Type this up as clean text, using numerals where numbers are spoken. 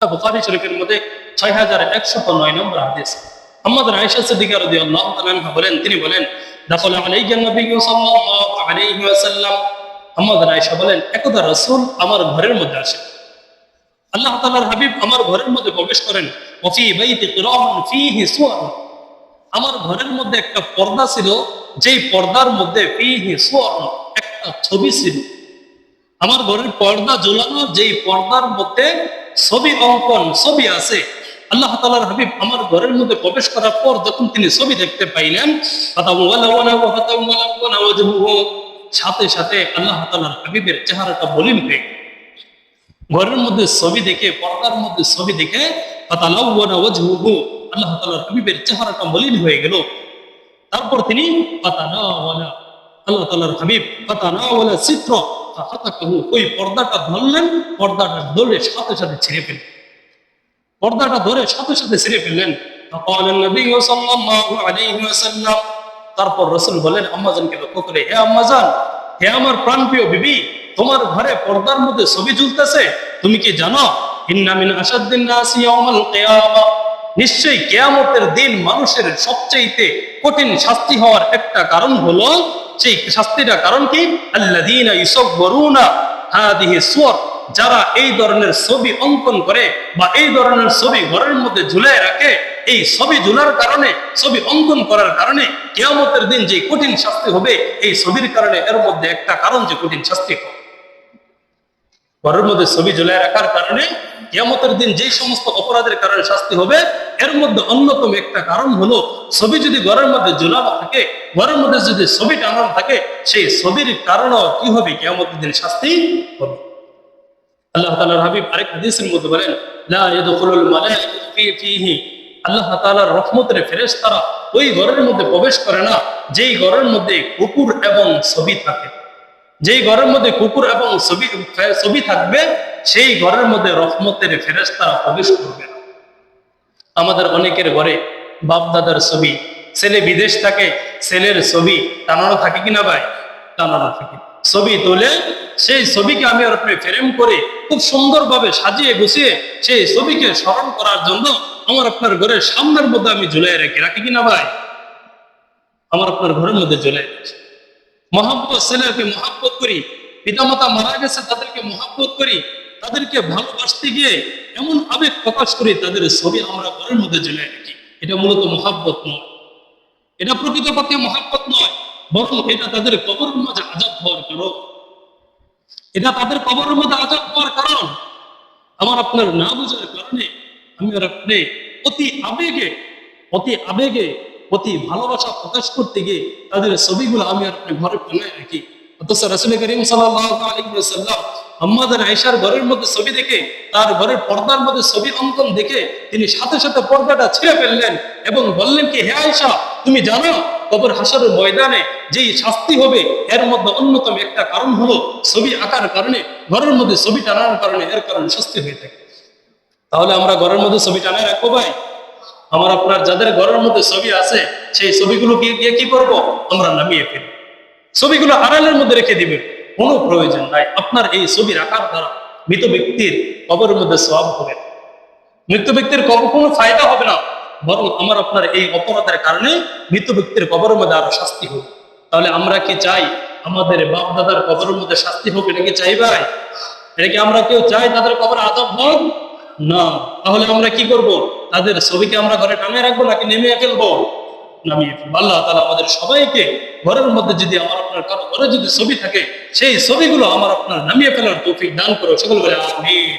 বুখারী শরীফের মধ্যে 6109 নম্বর হাদিস। আমাদের আয়েশা সিদ্দিকা রাদিয়াল্লাহু তাআলা আনহা বলেন, তিনি বলেন, দাখালা আলাইয়া নবী সাল্লাল্লাহু আলাইহি ওয়াসাল্লাম, আমাদের আয়েশা বলেন, একদা রাসূল আমার ঘরের মধ্যে আসেন, আল্লাহ তাআলার হাবিব আমার ঘরের মধ্যে প্রবেশ করেন। ওয়া ফি বাইতি কিরামান ফীহি সুওয়ার, আমার ঘরের মধ্যে একটা পর্দা ছিল, যেই পর্দার মধ্যে ফীহি সুওয়ার, একটা ছবি ছিল। আমার ঘরের পর্দা ঝোলানো, যেই পর্দার মধ্যে ছবি অঙ্কন, ছবি আছে। আল্লাহ তাআলার হাবিব আমার ঘরের মধ্যে প্রবেশ করার পর যখন তিনি ছবি দেখতে পাইলেন, সাথে সাথে আল্লাহ তাআলার হাবিবের চেহারাটা মলিন হয়ে গেল। ঘরের মধ্যে ছবি দেখে, পর্দার মধ্যে ছবি দেখে আল্লাহ তাআলার হাবিবের চেহারাটা মলিন হয়ে গেল। তারপর তিনি আল্লাহ তাআলার হাবিব চিত্র ওই পর্দাটা ধরলেন, পর্দাটা ধরে সাথে সাথে ছিঁড়ে ফেললেন, পর্দাটা ধরে সাথে সাথে ছিঁড়ে ফেললেন। তারপর রাসূল বলেন আম্মাজানকে লক্ষ্য করে, হে আম্মাজান, হে আমার প্রাণপ্রিয় বিবি, তোমার ঘরে পর্দার মধ্যে ছবি ঝুলতেছে, তুমি কি জানো ইন্না মিন আশাদ্দিন নাসি ইয়াউমাল কিয়ামা, নিশ্চয়ই কিয়ামতের দিন মানুষের সবচেয়ে কঠিন শাস্তি হওয়ার একটা কারণ হলো, সেই শাস্তিটা কারণ কি, আল্লাযীনা ইউসাব্বিরুনা হাদিহি সুওয়ার, যারা এই ধরনের ছবি অঙ্কন করে বা এই ধরনের ছবি ঘরের মধ্যে ঝুলায় রাখে, এই ছবি ঝুলার কারণে, ছবি অঙ্কন করার কারণে কিয়ামতের দিন যে কঠিন শাস্তি হবে, এই ছবির কারণে এর মধ্যে একটা কারণ যে কঠিন শাস্তি হবে। ঘরের মধ্যে ছবি ঝুলায় রাখার কারণে কিয়ামতের দিন যে সমস্ত অপরাধের কারণে শাস্তি হবে, এর মধ্যে অন্যতম একটা কারণ হলো, ছবি যদি ঘরের মধ্যে ঝুলানো থাকে, ঘরের মধ্যে যদি ছবি টানানো থাকে, সেই ছবির কারণেও কি হবে, কিয়ামতের দিন শাস্তি হবে। আল্লাহ তাআলার হাবিব আরেক হাদিসের মধ্যে বলেন, লা ইয়াদখুলুল মালাইকাতু ফীহি, আল্লাহ তাআলার রহমতের ফেরেশতারা ওই ঘরের মধ্যে প্রবেশ করে না যেই ঘরের মধ্যে কুকুর এবং ছবি থাকে। যেই ঘরের মধ্যে কুকুর এবং ছবি থাকবে, সেই ঘরের মধ্যে রহমতের ফেরেশতারা প্রবেশ করবে না। আমাদের অনেকের ঘরে বাপ দাদার ছবি, ছেলে বিদেশ থাকে, ছেলের ছবি টানানো থাকে কিনা ভাই? টানানো থাকে। ছবি তোলে, সেই ছবিকে আমি আর আপনি ফ্রেম করে খুব সুন্দরভাবে সাজিয়ে গুছিয়ে সেই ছবিকে স্মরণ করার জন্য আমার আপনার ঘরের সামনের মধ্যে আমি ঝুলাই রাখি কিনা ভাই? আমার আপনার ঘরের মধ্যে ঝুলাই রাখি। মহাব্বত, ছেলেকে মহাব্বত করি, পিতামাতা মারা গেছে তাদেরকে মহাব্বত করি, তাদেরকে ভালোবাসতে গিয়ে এমন আবেগ প্রকাশ করি, তাদের ছবি আমরা ঘরের মধ্যে ঝুলাই রাখি। এটা মূলত মহাব্বত নয়, এটা প্রকৃতপক্ষে মহাব্বত নয়, বরং এটা তাদের কবরের মাঝে আযাব হওয়ার কারণ। এটা তাদের কবরের মধ্যে আযাব হওয়ার কারণ। আমার আপনার না বোঝার কারণে আমি আর আপনি অতি আবেগে অতি ভালোবাসা প্রকাশ করতে গিয়ে তাদের ছবিগুলো আমি আর আপনি ঘরে টানায় রাখি। অথচ রাসূল করিম সাল্লাল্লাহু আলাইহি ওয়াসাল্লাম আম্মাদের আয়েশার ঘরের মধ্যে ছবি দেখে, তার ঘরের পর্দার মধ্যে ছবি অঙ্কন দেখে তিনি সাথে সাথে পর্দাটা ছিঁড়ে ফেললেন এবং বললেন কি, হে আয়েশা, তুমি জানো কবর হাসরের ময়দানে যেই শাস্তি হবে, এর মধ্যে অন্যতম একটা কারণ হলো ছবি আঁকার কারণে, ঘরের মধ্যে ছবি টানার কারণে এর কারণে শাস্তি হয়ে থাকে। তাহলে আমরা ঘরের মধ্যে ছবি টানায় রাখবো ভাই? আমার আপনার যাদের ঘরের মধ্যে ছবি আছে, সেই ছবিগুলো গিয়ে কি করব? আমরা নামিয়ে ফেলব, ছবিগুলো আড়ালের মধ্যে রেখে দিবেন, কোনো প্রয়োজন নাই। আপনার এই ছবি রাখার দ্বারা মৃত ব্যক্তির কবরের মধ্যে সওয়াব হবে, মৃত ব্যক্তির কবর কোনো ফায়দা হবে না, বরং আমার আপনার এই অপরাধের কারণে মৃত ব্যক্তির কবরের মধ্যে আরো শাস্তি হবে। তাহলে আমরা কি চাই আমাদের বাপ দাদার কবরের মধ্যে শাস্তি হোক? এটা কি চাই ভাই? এটা কি আমরা কেউ চাই তাদের কবরে আযাব হোক? না। তাহলে আমরা কি করব? তাদের ছবিকে আমরা ঘরে টানিয়ে রাখবো নাকি নেমে ফেলবো? নামিয়ে ফেলবো। আল্লাহ তাআলা আমাদের সবাইকে ঘরের মধ্যে যদি আমার আপনার কারো ঘরে যদি ছবি থাকে, সেই ছবিগুলো আমার আপনার নামিয়ে ফেলার তৌফিক দান করো। সকল বলে আমিন।